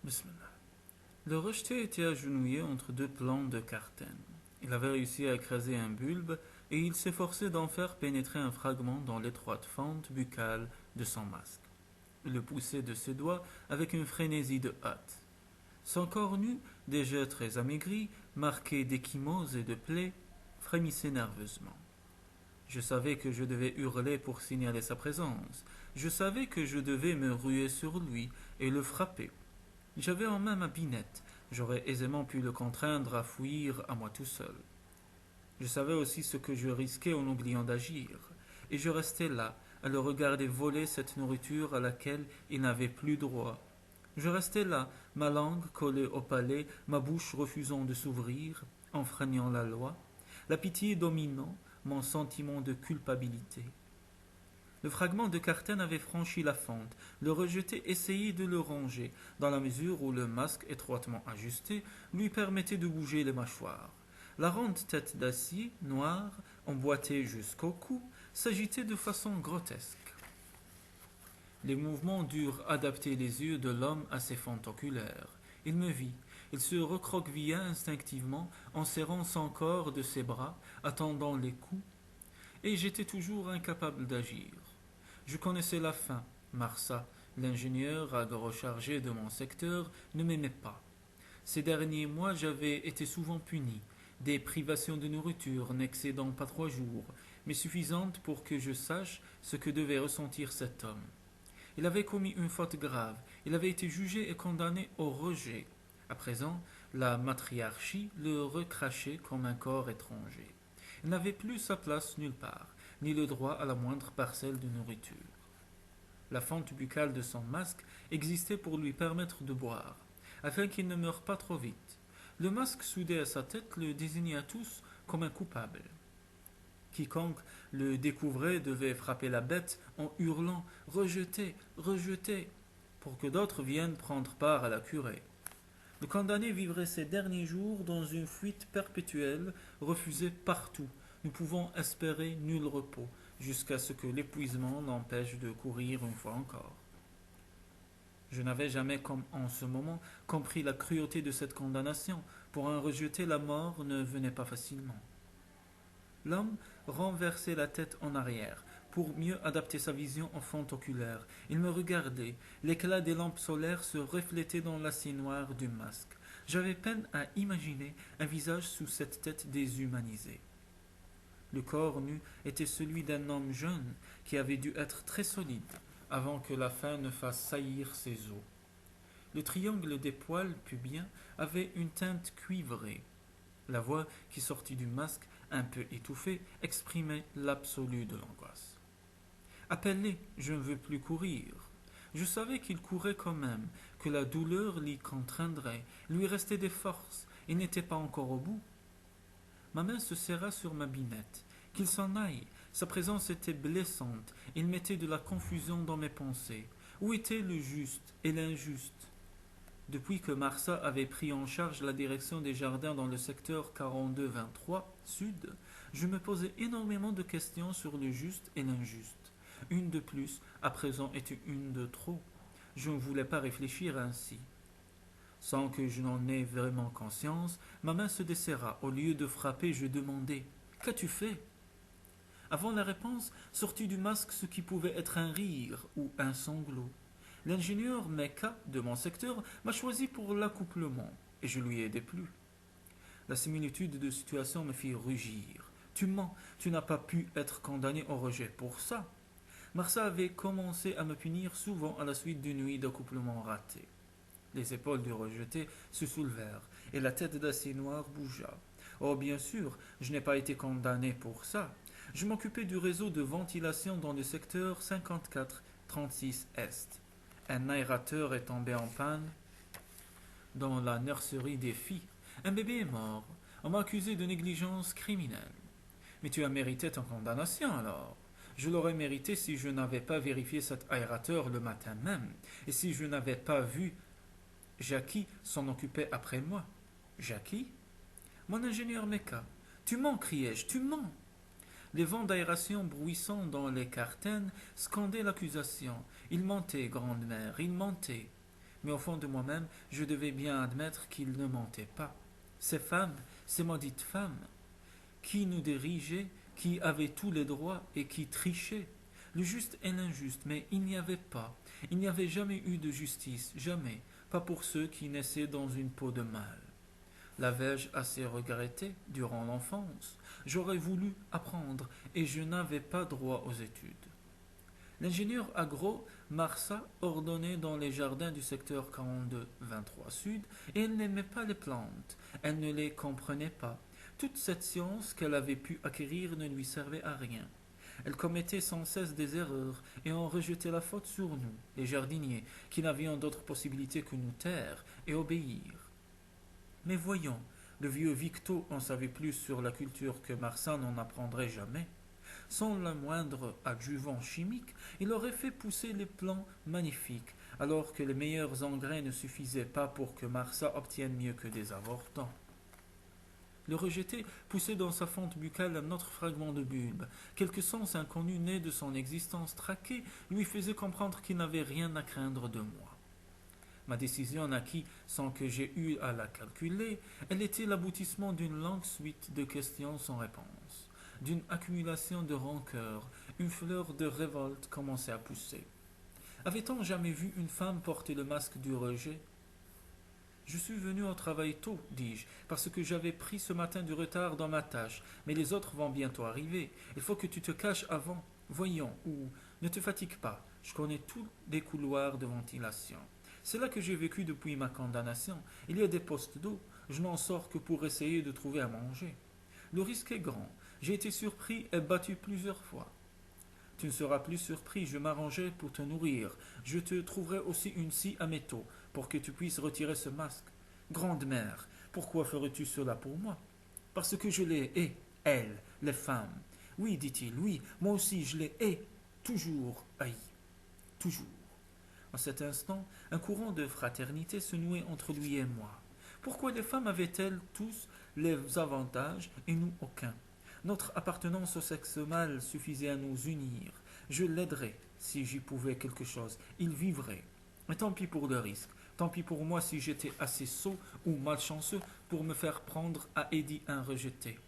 Bismillah. Le rejeté était agenouillé entre deux plants de cartène. Il avait réussi à écraser un bulbe et il s'efforçait d'en faire pénétrer un fragment dans l'étroite fente buccale de son masque. Il le poussait de ses doigts avec une frénésie de hâte. Son corps nu, déjà très amaigri, marqué d'échymoses et de plaies, frémissait nerveusement. Je savais que je devais hurler pour signaler sa présence. Je savais que je devais me ruer sur lui et le frapper. J'avais en main ma binette. J'aurais aisément pu le contraindre à fuir à moi tout seul. Je savais aussi ce que je risquais en oubliant d'agir. Et je restais là, à le regarder voler cette nourriture à laquelle il n'avait plus droit. Je restais là, ma langue collée au palais, ma bouche refusant de s'ouvrir, enfreignant la loi, la pitié dominant mon sentiment de culpabilité. Le fragment de cartène avait franchi la fente. Le rejeté essayait de le ranger, dans la mesure où le masque étroitement ajusté lui permettait de bouger les mâchoires. La ronde tête d'acier, noire, emboîtée jusqu'au cou, s'agitait de façon grotesque. Les mouvements durent adapter les yeux de l'homme à ses fentes oculaires. Il me vit. Il se recroquevilla instinctivement en serrant son corps de ses bras, attendant les coups, et j'étais toujours incapable d'agir. Je connaissais la fin. Marsa, l'ingénieur agro-chargé de mon secteur, ne m'aimait pas. Ces derniers mois, j'avais été souvent puni, des privations de nourriture n'excédant pas 3 jours, mais suffisantes pour que je sache ce que devait ressentir cet homme. Il avait commis une faute grave, il avait été jugé et condamné au rejet. À présent, la matriarchie le recrachait comme un corps étranger. Il n'avait plus sa place nulle part, ni le droit à la moindre parcelle de nourriture. La fente buccale de son masque existait pour lui permettre de boire, afin qu'il ne meure pas trop vite. Le masque soudé à sa tête le désignait à tous comme un coupable. Quiconque le découvrait devait frapper la bête en hurlant Rejetez, rejetez, pour que d'autres viennent prendre part à la curée. Le condamné vivrait ses derniers jours dans une fuite perpétuelle, refusé partout, ne pouvant espérer nul repos, jusqu'à ce que l'épuisement l'empêche de courir une fois encore. Je n'avais jamais, comme en ce moment, compris la cruauté de cette condamnation. Pour un rejeté, la mort ne venait pas facilement. L'homme renversait la tête en arrière pour mieux adapter sa vision aux fentes oculaires. Il me regardait. L'éclat des lampes solaires se reflétait dans l'acier noir du masque. J'avais peine à imaginer un visage sous cette tête déshumanisée. Le corps nu était celui d'un homme jeune qui avait dû être très solide avant que la faim ne fasse saillir ses os. Le triangle des poils pubiens avait une teinte cuivrée. La voix qui sortit du masque, un peu étouffée, exprimait l'absolu de l'angoisse. Appelez, je ne veux plus courir. Je savais qu'il courait quand même, que la douleur l'y contraindrait. Il lui restait des forces, il n'était pas encore au bout. Ma main se serra sur ma binette. Qu'il s'en aille. Sa présence était blessante. Il mettait de la confusion dans mes pensées. Où était le juste et l'injuste? Depuis que Marsa avait pris en charge la direction des jardins dans le secteur 42-23 sud, je me posais énormément de questions sur le juste et l'injuste. Une de plus, à présent, était une de trop. Je ne voulais pas réfléchir ainsi. Sans que je n'en aie vraiment conscience, ma main se desserra. Au lieu de frapper, je demandai Qu'as-tu fait? Avant la réponse, sortit du masque ce qui pouvait être un rire ou un sanglot. L'ingénieur Mecca de mon secteur m'a choisi pour l'accouplement, et je lui ai déplu. La similitude de situation me fit rugir. Tu mens, tu n'as pas pu être condamné au rejet pour ça. Marsa avait commencé à me punir souvent à la suite d'une nuit d'accouplement ratée. Les épaules du rejeté se soulevèrent, et la tête d'acier noir bougea. Oh, bien sûr, je n'ai pas été condamné pour ça. Je m'occupais du réseau de ventilation dans le secteur 54-36 Est. Un aérateur est tombé en panne dans la nurserie des filles. Un bébé est mort. On m'a accusé de négligence criminelle. Mais tu as mérité ton condamnation alors. Je l'aurais mérité si je n'avais pas vérifié cet aérateur le matin même, et si je n'avais pas vu Jackie s'en occuper après moi. Jackie? Mon ingénieur Mecca. Tu mens, criai-je, tu mens. Les vents d'aération bruissant dans les cartaines scandaient l'accusation. Il mentait, grande mère, il mentait. mais au fond de moi-même, je devais bien admettre qu'il ne mentait pas. Ces femmes, ces maudites femmes, qui nous dirigeaient, qui avaient tous les droits et qui trichaient. Le juste et l'injuste, mais il n'y avait jamais eu de justice, jamais, pas pour ceux qui naissaient dans une peau de mâle. L'avais-je assez regretté durant l'enfance? J'aurais voulu apprendre et je n'avais pas droit aux études. L'ingénieur agro Marsa ordonnait dans les jardins du secteur 42-23 Sud et elle n'aimait pas les plantes, elle ne les comprenait pas. Toute cette science qu'elle avait pu acquérir ne lui servait à rien. Elle commettait sans cesse des erreurs et en rejetait la faute sur nous, les jardiniers, qui n'avions d'autre possibilité que nous taire et obéir. Mais voyons, le vieux Victo en savait plus sur la culture que Marsa n'en apprendrait jamais. Sans le moindre adjuvant chimique, il aurait fait pousser les plants magnifiques, alors que les meilleurs engrais ne suffisaient pas pour que Marsa obtienne mieux que des avortants. Le rejeté poussait dans sa fente buccale un autre fragment de bulbe. Quelque sens inconnu né de son existence traquée lui faisait comprendre qu'il n'avait rien à craindre de moi. Ma décision naquit sans que j'aie eu à la calculer. Elle était l'aboutissement d'une longue suite de questions sans réponse, d'une accumulation de rancœur. Une fleur de révolte commençait à pousser. Avait-on jamais vu une femme porter le masque du rejet? Je suis venu au travail tôt, dis-je, parce que j'avais pris ce matin du retard dans ma tâche, mais les autres vont bientôt arriver. Il faut que tu te caches avant. Voyons, ou ne te fatigue pas, je connais tous les couloirs de ventilation. C'est là que j'ai vécu depuis ma condamnation. Il y a des postes d'eau, je n'en sors que pour essayer de trouver à manger. Le risque est grand. J'ai été surpris et battu plusieurs fois. Tu ne seras plus surpris, je m'arrangeai pour te nourrir. Je te trouverai aussi une scie à métaux pour que tu puisses retirer ce masque. Grande mère, pourquoi ferais-tu cela pour moi? Parce que je les hais, elles, les femmes. Oui, dit-il, oui, moi aussi je les hais, toujours haï, toujours. En cet instant, un courant de fraternité se nouait entre lui et moi. Pourquoi les femmes avaient-elles tous les avantages et nous aucun? Notre appartenance au sexe mâle suffisait à nous unir. Je l'aiderais si j'y pouvais quelque chose. Il vivrait. Mais tant pis pour le risque. Tant pis pour moi si j'étais assez sot ou malchanceux pour me faire prendre à Eddie un rejeté.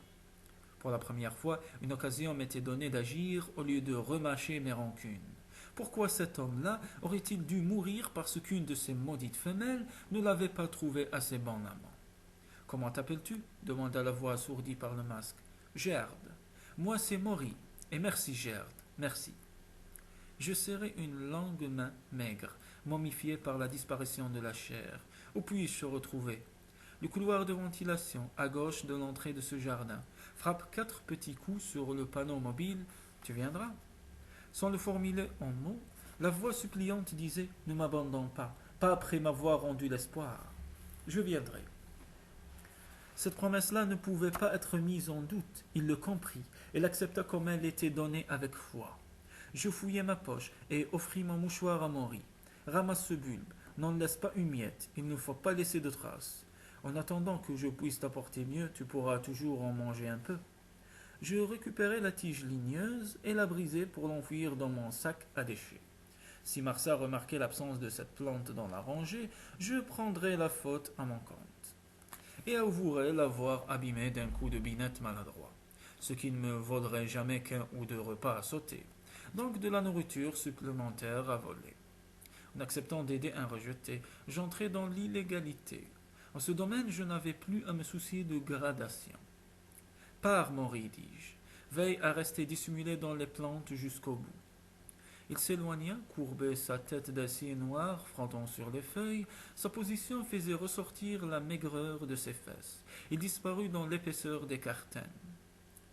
Pour la première fois, une occasion m'était donnée d'agir au lieu de remâcher mes rancunes. Pourquoi cet homme-là aurait-il dû mourir parce qu'une de ces maudites femelles ne l'avait pas trouvé assez bon amant? Comment t'appelles-tu? Demanda la voix assourdie par le masque. Gerd. Moi c'est Maury. Et merci Gerd. Merci. Je serrai une longue main maigre, momifiée par la disparition de la chair. Où puis-je se retrouver? Le couloir de ventilation, à gauche de l'entrée de ce jardin. Frappe 4 petits coups sur le panneau mobile. Tu viendras? Sans le formuler en mots, la voix suppliante disait « Ne m'abandonne pas, pas après m'avoir rendu l'espoir. Je viendrai. » Cette promesse-là ne pouvait pas être mise en doute. Il le comprit et l'accepta comme elle était donnée avec foi. Je fouillai ma poche et offris mon mouchoir à Maury. Ramasse ce bulbe, n'en laisse pas une miette, il ne faut pas laisser de traces. En attendant que je puisse t'apporter mieux, tu pourras toujours en manger un peu. Je récupérai la tige ligneuse et la brisai pour l'enfouir dans mon sac à déchets. Si Marsa remarquait l'absence de cette plante dans la rangée, je prendrais la faute à mon compte et avouerais l'avoir abîmée d'un coup de binette maladroit, ce qui ne me vaudrait jamais qu'un ou deux repas à sauter, donc de la nourriture supplémentaire à voler. En acceptant d'aider un rejeté, j'entrais dans l'illégalité. En ce domaine, je n'avais plus à me soucier de gradation. Pars, Maury, dis-je. Veille à rester dissimulé dans les plantes jusqu'au bout. Il s'éloigna, courbait sa tête d'acier noir, frottant sur les feuilles. Sa position faisait ressortir la maigreur de ses fesses. Il disparut dans l'épaisseur des cartaines.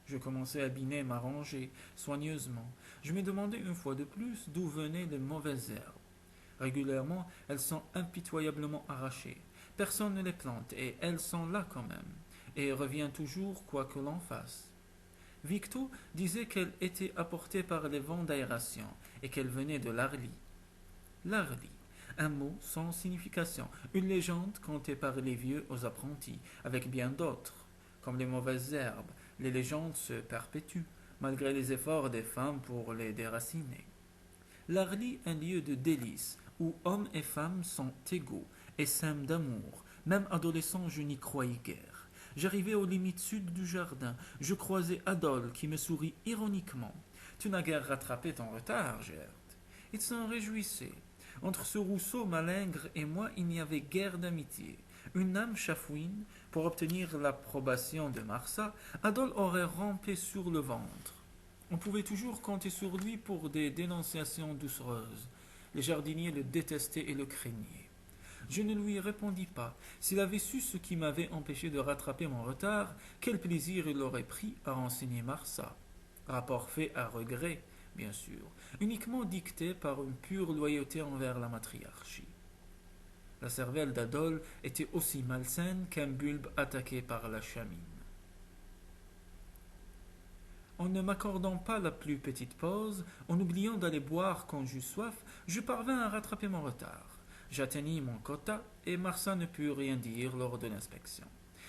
Je commençai à biner ma rangée, soigneusement. Je me demandais une fois de plus d'où venaient les mauvaises herbes. Régulièrement, elles sont impitoyablement arrachées. Personne ne les plante, et elles sont là quand même, et reviennent toujours quoi que l'on fasse. Victo disait qu'elle était apportée par les vents d'aération, et qu'elle venait de l'Arly. L'Arly, un mot sans signification, une légende contée par les vieux aux apprentis, avec bien d'autres. Comme les mauvaises herbes, les légendes se perpétuent, malgré les efforts des femmes pour les déraciner. L'Arly, un lieu de délices, où hommes et femmes sont égaux et s'aiment d'amour. Même adolescent, je n'y croyais guère. J'arrivais aux limites sud du jardin. Je croisai Adol qui me sourit ironiquement. Tu n'as guère rattrapé ton retard, Gerd. Il s'en réjouissait. Entre ce Rousseau malingre et moi, il n'y avait guère d'amitié. Une âme chafouine, pour obtenir l'approbation de Marsa, Adol aurait rampé sur le ventre. On pouvait toujours compter sur lui pour des dénonciations doucereuses. Les jardiniers le détestaient et le craignaient. Je ne lui répondis pas. S'il avait su ce qui m'avait empêché de rattraper mon retard, quel plaisir il aurait pris à renseigner Marsa. Rapport fait à regret, bien sûr, uniquement dicté par une pure loyauté envers la matriarchie. La cervelle d'Adol était aussi malsaine qu'un bulbe attaqué par la chamine. En ne m'accordant pas la plus petite pause, en oubliant d'aller boire quand j'eus soif, je parvins à rattraper mon retard. J'atteignis mon quota et Marsa ne put rien dire lors de l'inspection.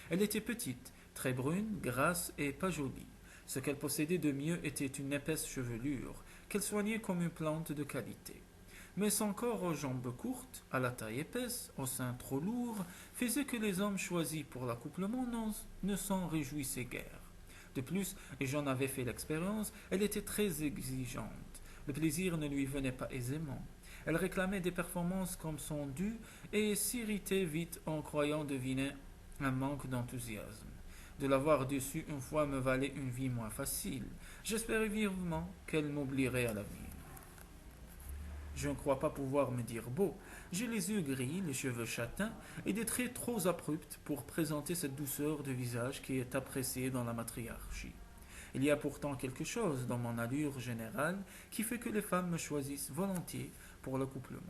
Elle était petite, très brune, grasse et pas jolie. Ce qu'elle possédait de mieux était une épaisse chevelure, qu'elle soignait comme une plante de qualité. Mais son corps aux jambes courtes, à la taille épaisse, au sein trop lourd, faisait que les hommes choisis pour l'accouplement ne s'en réjouissaient guère. De plus, et j'en avais fait l'expérience, elle était très exigeante. Le plaisir ne lui venait pas aisément. Elle réclamait des performances comme son dû et s'irritait vite en croyant deviner un manque d'enthousiasme. De l'avoir dessus une fois me valait une vie moins facile. J'espérais vivement qu'elle m'oublierait à l'avenir. Je ne crois pas pouvoir me dire beau. J'ai les yeux gris, les cheveux châtains et des traits trop abrupts pour présenter cette douceur de visage qui est appréciée dans la matriarchie. Il y a pourtant quelque chose dans mon allure générale qui fait que les femmes me choisissent volontiers pour l'accouplement.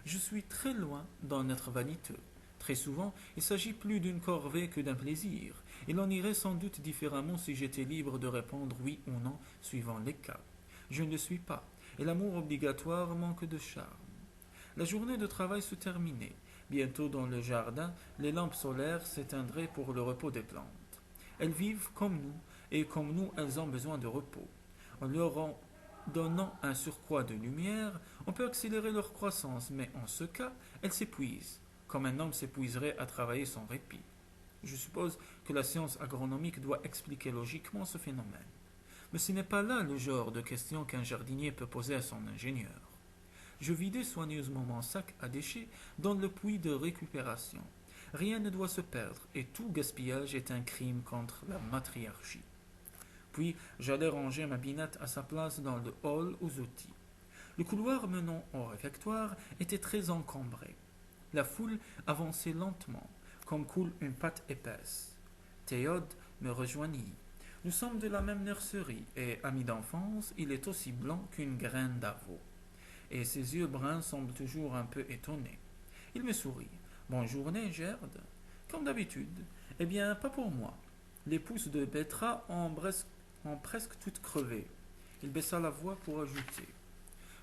Je suis très loin d'en être vaniteux. Très souvent, il s'agit plus d'une corvée que d'un plaisir. Il en irait sans doute différemment si j'étais libre de répondre oui ou non suivant les cas. Je ne le suis pas, et l'amour obligatoire manque de charme. La journée de travail se terminait. Bientôt dans le jardin, les lampes solaires s'éteindraient pour le repos des plantes. Elles vivent comme nous, et comme nous, elles ont besoin de repos. En leur donnant un surcroît de lumière, on peut accélérer leur croissance, mais en ce cas, elles s'épuisent, comme un homme s'épuiserait à travailler sans répit. Je suppose que la science agronomique doit expliquer logiquement ce phénomène. Mais ce n'est pas là le genre de question qu'un jardinier peut poser à son ingénieur. Je vidai soigneusement mon sac à déchets dans le puits de récupération. Rien ne doit se perdre et tout gaspillage est un crime contre la matriarchie. Puis j'allai ranger ma binette à sa place dans le hall aux outils. Le couloir menant au réfectoire était très encombré. La foule avançait lentement, comme coule une pâte épaisse. Théode me rejoignit. Nous sommes de la même nurserie, et, ami d'enfance, il est aussi blanc qu'une graine d'avo. Et ses yeux bruns semblent toujours un peu étonnés. Il me sourit. Bonne journée, Gerd. Comme d'habitude. Eh bien, pas pour moi. Les pousses de Petra ont presque toutes crevé. Il baissa la voix pour ajouter.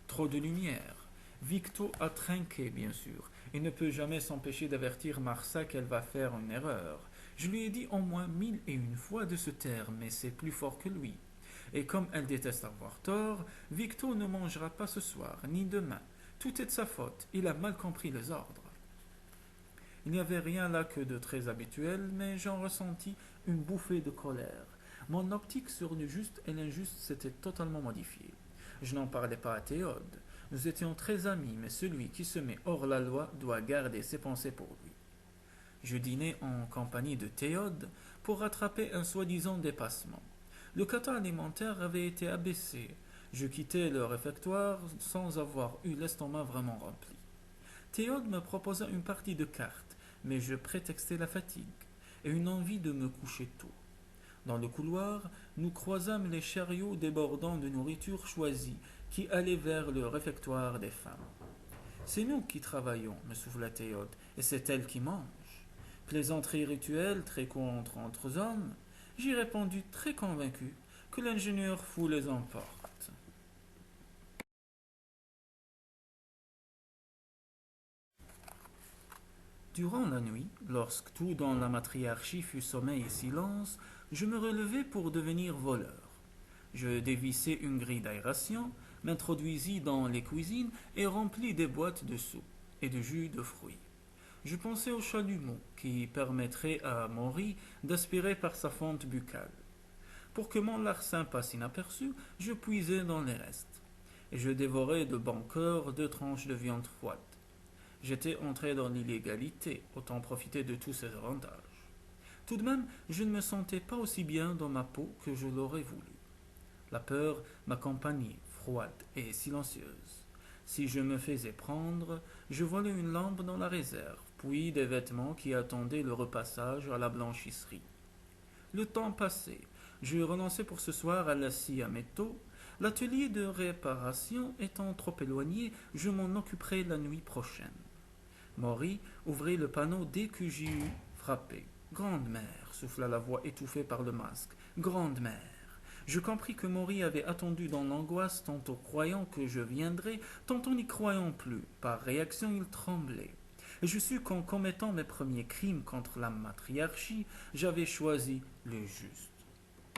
Trop de lumière. Victo a trinqué, bien sûr. Il ne peut jamais s'empêcher d'avertir Marsa qu'elle va faire une erreur. Je lui ai dit au moins 1001 fois de se taire, mais c'est plus fort que lui. Et comme elle déteste avoir tort, Victo ne mangera pas ce soir, ni demain. Tout est de sa faute, il a mal compris les ordres. Il n'y avait rien là que de très habituel, mais j'en ressentis une bouffée de colère. Mon optique sur le juste et l'injuste s'était totalement modifiée. Je n'en parlais pas à Théode. Nous étions très amis, mais celui qui se met hors la loi doit garder ses pensées pour lui. Je dînais en compagnie de Théode pour rattraper un soi-disant dépassement. Le quota alimentaire avait été abaissé. Je quittais le réfectoire sans avoir eu l'estomac vraiment rempli. Théode me proposa une partie de cartes, mais je prétextai la fatigue et une envie de me coucher tôt. Dans le couloir, nous croisâmes les chariots débordant de nourriture choisie qui allaient vers le réfectoire des femmes. C'est nous qui travaillons, me souffla Théode, et c'est elles qui mangent. Plaisanterie rituelle très courante entre hommes, j'y répondis très convaincu que l'ingénieur fou les emporte. Durant la nuit, lorsque tout dans la matriarchie fut sommeil et silence, je me relevai pour devenir voleur. Je dévissai une grille d'aération, m'introduisit dans les cuisines et remplit des boîtes de soupe et de jus de fruits. Je pensais au chalumeau qui permettrait à Maury d'aspirer par sa fente buccale. Pour que mon larcin passe inaperçu, je puisais dans les restes, et je dévorais de bon cœur 2 tranches de viande froide. J'étais entré dans l'illégalité, autant profiter de tous ces avantages. Tout de même, je ne me sentais pas aussi bien dans ma peau que je l'aurais voulu. La peur m'accompagnait, froide et silencieuse. Si je me faisais prendre, je volais une lampe dans la réserve, puis des vêtements qui attendaient le repassage à la blanchisserie. Le temps passait. Je renonçais pour ce soir à la scie à métaux. L'atelier de réparation étant trop éloigné, je m'en occuperai la nuit prochaine. Maury ouvrit le panneau dès que j'y eus frappé. Grande mère, souffla la voix étouffée par le masque. Grande mère. Je compris que Maury avait attendu dans l'angoisse, tantôt croyant que je viendrais, tantôt n'y croyant plus. Par réaction, il tremblait. Et je sus qu'en commettant mes premiers crimes contre la matriarchie, j'avais choisi le juste.